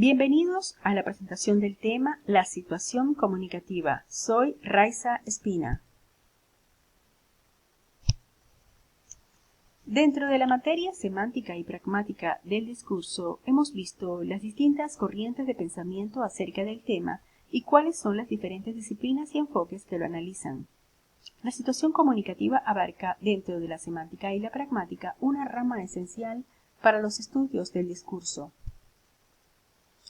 Bienvenidos a la presentación del tema La situación comunicativa. Soy Raiza Espina. Dentro de la materia semántica y pragmática del discurso, hemos visto las distintas corrientes de pensamiento acerca del tema y cuáles son las diferentes disciplinas y enfoques que lo analizan. La situación comunicativa abarca, dentro de la semántica y la pragmática, una rama esencial para los estudios del discurso.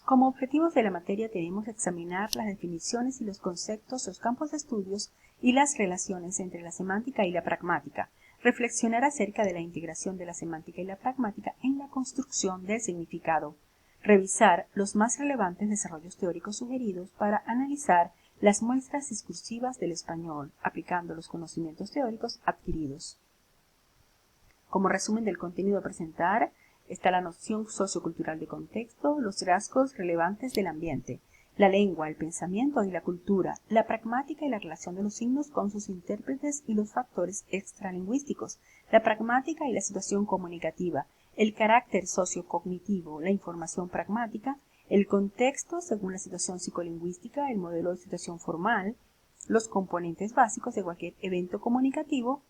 Como objetivos de la materia tenemos examinar las definiciones y los conceptos, los campos de estudios y las relaciones entre la semántica y la pragmática, reflexionar acerca de la integración de la semántica y la pragmática en la construcción del significado, revisar los más relevantes desarrollos teóricos sugeridos para analizar las muestras discursivas del español, aplicando los conocimientos teóricos adquiridos. Como resumen del contenido a presentar, está la noción sociocultural de contexto, los rasgos relevantes del ambiente, la lengua, el pensamiento y la cultura, la pragmática y la relación de los signos con sus intérpretes y los factores extralingüísticos, la pragmática y la situación comunicativa, el carácter sociocognitivo, la información pragmática, el contexto según la situación psicolingüística, el modelo de situación formal, los componentes básicos de cualquier evento comunicativo,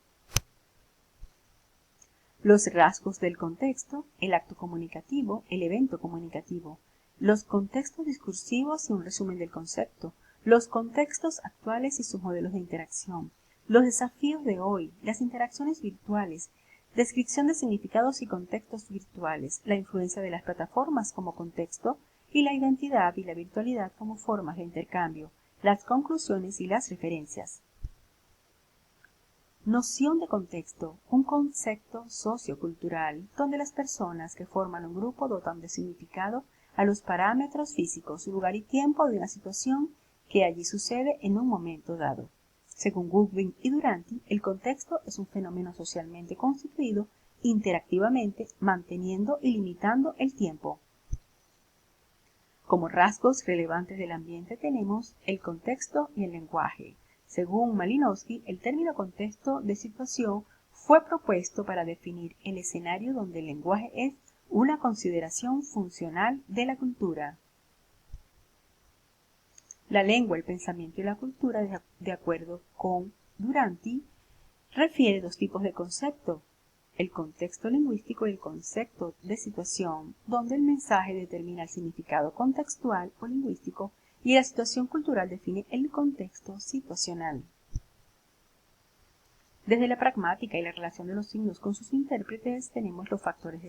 los rasgos del contexto, el acto comunicativo, el evento comunicativo, los contextos discursivos y un resumen del concepto, los contextos actuales y sus modelos de interacción, los desafíos de hoy, las interacciones virtuales, descripción de significados y contextos virtuales, la influencia de las plataformas como contexto y la identidad y la virtualidad como formas de intercambio, las conclusiones y las referencias. Noción de contexto, un concepto sociocultural donde las personas que forman un grupo dotan de significado a los parámetros físicos, lugar y tiempo de una situación que allí sucede en un momento dado. Según Goodwin y Duranty, el contexto es un fenómeno socialmente constituido interactivamente, manteniendo y limitando el tiempo. Como rasgos relevantes del ambiente tenemos el contexto y el lenguaje. Según Malinowski, el término contexto de situación fue propuesto para definir el escenario donde el lenguaje es una consideración funcional de la cultura. La lengua, el pensamiento y la cultura, de acuerdo con Duranty, refiere dos tipos de concepto: el contexto lingüístico y el concepto de situación, donde el mensaje determina el significado contextual o lingüístico y la situación cultural define el contexto situacional. Desde la pragmática y la relación de los signos con sus intérpretes tenemos los factores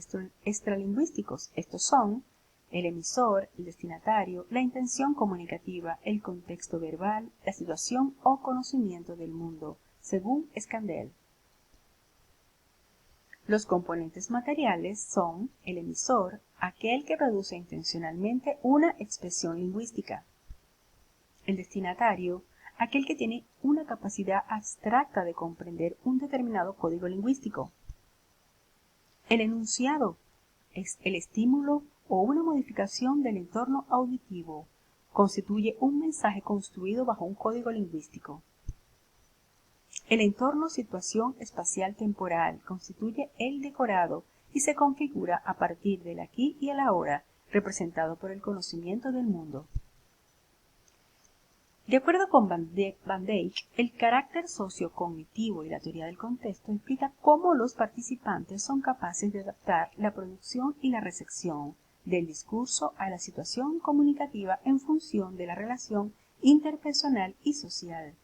extralingüísticos. Estos son el emisor, el destinatario, la intención comunicativa, el contexto verbal, la situación o conocimiento del mundo, según Scandell. Los componentes materiales son el emisor, aquel que produce intencionalmente una expresión lingüística; el destinatario, aquel que tiene una capacidad abstracta de comprender un determinado código lingüístico; el enunciado es el estímulo o una modificación del entorno auditivo, constituye un mensaje construido bajo un código lingüístico. El entorno situación espacial temporal constituye el decorado y se configura a partir del aquí y el ahora, representado por el conocimiento del mundo. De acuerdo con Van Dijk, el carácter sociocognitivo y la teoría del contexto explica cómo los participantes son capaces de adaptar la producción y la recepción del discurso a la situación comunicativa en función de la relación interpersonal y social.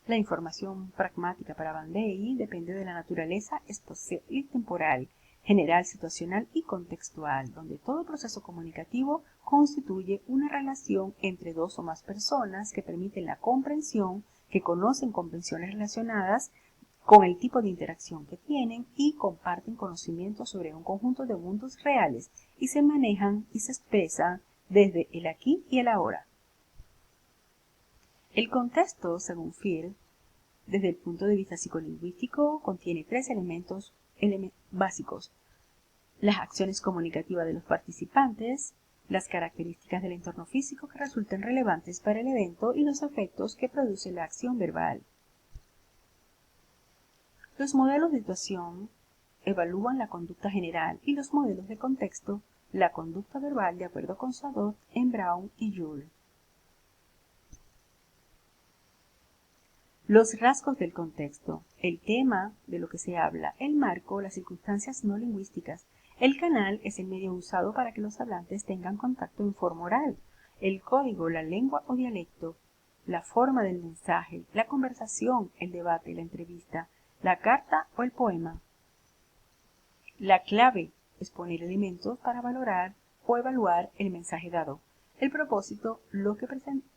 La información pragmática para Van Dijk depende de la naturaleza espacial y temporal, general, situacional y contextual, donde todo proceso comunicativo constituye una relación entre dos o más personas que permiten la comprensión, que conocen convenciones relacionadas con el tipo de interacción que tienen y comparten conocimientos sobre un conjunto de mundos reales y se manejan y se expresan desde el aquí y el ahora. El contexto, según Field, desde el punto de vista psicolingüístico, contiene tres elementos básicos: las acciones comunicativas de los participantes, las características del entorno físico que resulten relevantes para el evento y los efectos que produce la acción verbal. Los modelos de situación evalúan la conducta general y los modelos de contexto, la conducta verbal de acuerdo con Sadot en Brown y Joule. Los rasgos del contexto, el tema de lo que se habla, el marco, las circunstancias no lingüísticas. El canal es el medio usado para que los hablantes tengan contacto en forma oral. El código, la lengua o dialecto, la forma del mensaje, la conversación, el debate, la entrevista, la carta o el poema. La clave es poner elementos para valorar o evaluar el mensaje dado. El propósito, lo que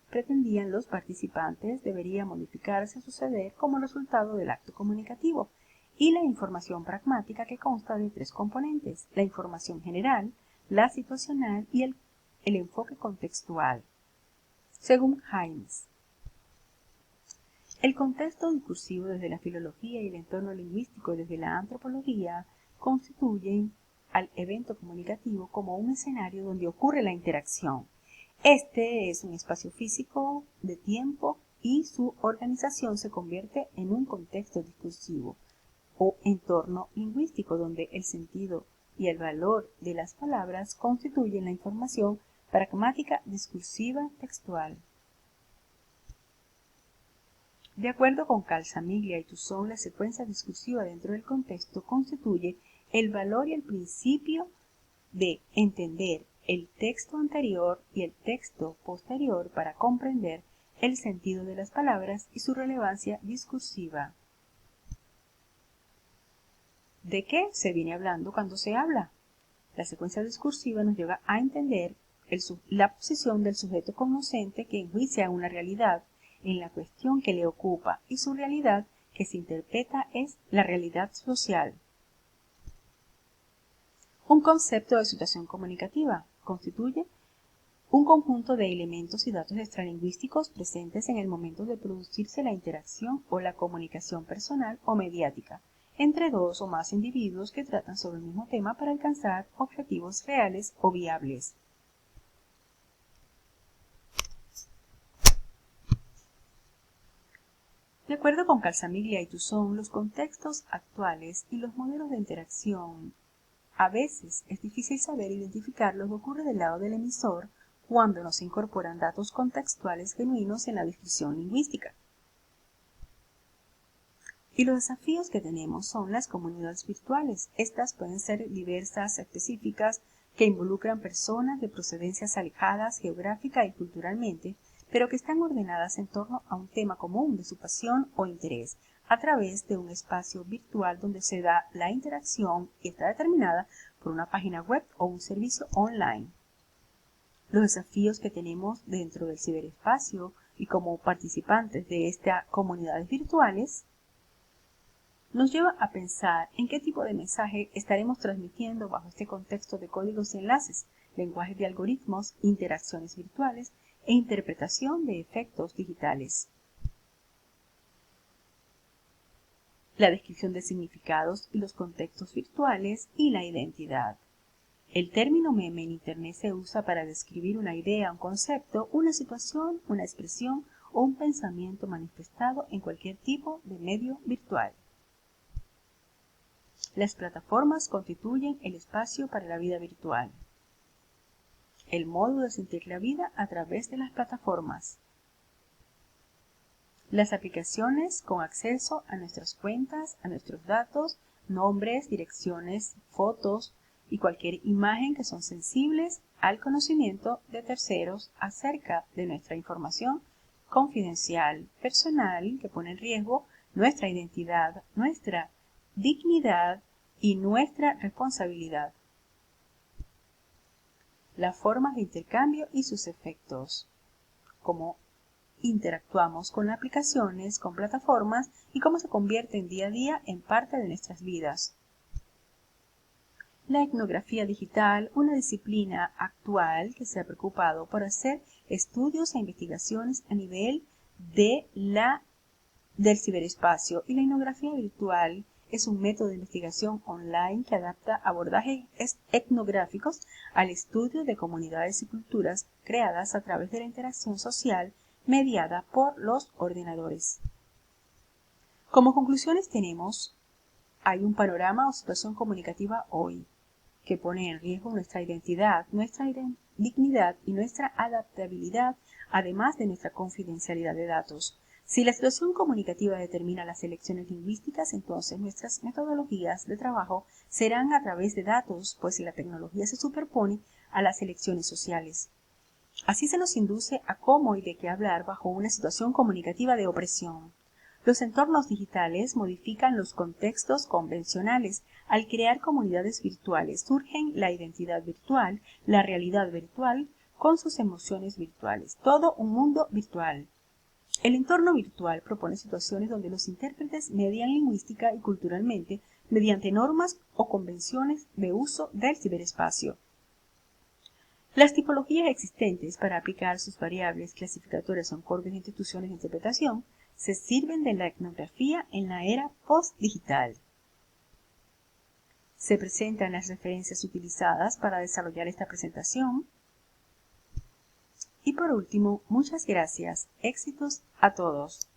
pretendían los participantes, debería modificarse o suceder como resultado del acto comunicativo. Y la información pragmática, que consta de 3 componentes: la información general, la situacional y el enfoque contextual. Según Himes, el contexto discursivo desde la filología y el entorno lingüístico desde la antropología constituyen al evento comunicativo como un escenario donde ocurre la interacción. Este es un espacio físico de tiempo y su organización se convierte en un contexto discursivo o entorno lingüístico donde el sentido y el valor de las palabras constituyen la información pragmática discursiva textual. De acuerdo con Calzamiglia y Toussaint, la secuencia discursiva dentro del contexto constituye el valor y el principio de entender el texto anterior y el texto posterior para comprender el sentido de las palabras y su relevancia discursiva. ¿De qué se viene hablando cuando se habla? La secuencia discursiva nos lleva a entender la posición del sujeto cognoscente que enjuicia una realidad en la cuestión que le ocupa, y su realidad que se interpreta es la realidad social. Un concepto de situación comunicativa constituye un conjunto de elementos y datos extralingüísticos presentes en el momento de producirse la interacción o la comunicación personal o mediática entre 2 o más individuos que tratan sobre el mismo tema para alcanzar objetivos reales o viables. De acuerdo con Calzamiglia y Toussaint, los contextos actuales y los modelos de interacción, a veces es difícil saber identificar lo que ocurre del lado del emisor cuando no se incorporan datos contextuales genuinos en la descripción lingüística. Y los desafíos que tenemos son las comunidades virtuales. Estas pueden ser diversas, específicas, que involucran personas de procedencias alejadas geográfica y culturalmente, pero que están ordenadas en torno a un tema común de su pasión o interés, a través de un espacio virtual donde se da la interacción y está determinada por una página web o un servicio online. Los desafíos que tenemos dentro del ciberespacio y como participantes de estas comunidades virtuales nos lleva a pensar en qué tipo de mensaje estaremos transmitiendo bajo este contexto de códigos y enlaces, lenguajes de algoritmos, interacciones virtuales e interpretación de efectos digitales. La descripción de significados y los contextos virtuales y la identidad. El término meme en Internet se usa para describir una idea, un concepto, una situación, una expresión o un pensamiento manifestado en cualquier tipo de medio virtual. Las plataformas constituyen el espacio para la vida virtual. El modo de sentir la vida a través de las plataformas. Las aplicaciones con acceso a nuestras cuentas, a nuestros datos, nombres, direcciones, fotos y cualquier imagen que son sensibles al conocimiento de terceros acerca de nuestra información confidencial, personal, que pone en riesgo nuestra identidad, nuestra dignidad y nuestra responsabilidad. Las formas de intercambio y sus efectos. Cómo interactuamos con aplicaciones, con plataformas y cómo se convierten día a día en parte de nuestras vidas. La etnografía digital, una disciplina actual que se ha preocupado por hacer estudios e investigaciones a nivel del ciberespacio, y la etnografía virtual es un método de investigación online que adapta abordajes etnográficos al estudio de comunidades y culturas creadas a través de la interacción social mediada por los ordenadores. Como conclusiones tenemos Hay un panorama o situación comunicativa hoy que pone en riesgo nuestra identidad, dignidad y nuestra adaptabilidad, además de nuestra confidencialidad de datos. Si la situación comunicativa determina las elecciones lingüísticas, entonces nuestras metodologías de trabajo serán a través de datos, pues la tecnología se superpone a las elecciones sociales. Así se nos induce a cómo y de qué hablar bajo una situación comunicativa de opresión. Los entornos digitales modifican los contextos convencionales. Al crear comunidades virtuales surgen la identidad virtual, la realidad virtual, con sus emociones virtuales. Todo un mundo virtual. El entorno virtual propone situaciones donde los intérpretes median lingüística y culturalmente mediante normas o convenciones de uso del ciberespacio. Las tipologías existentes para aplicar sus variables clasificatorias en corpus de instituciones de interpretación se sirven de la etnografía en la era post-digital. Se presentan las referencias utilizadas para desarrollar esta presentación. Y por último, muchas gracias. Éxitos a todos.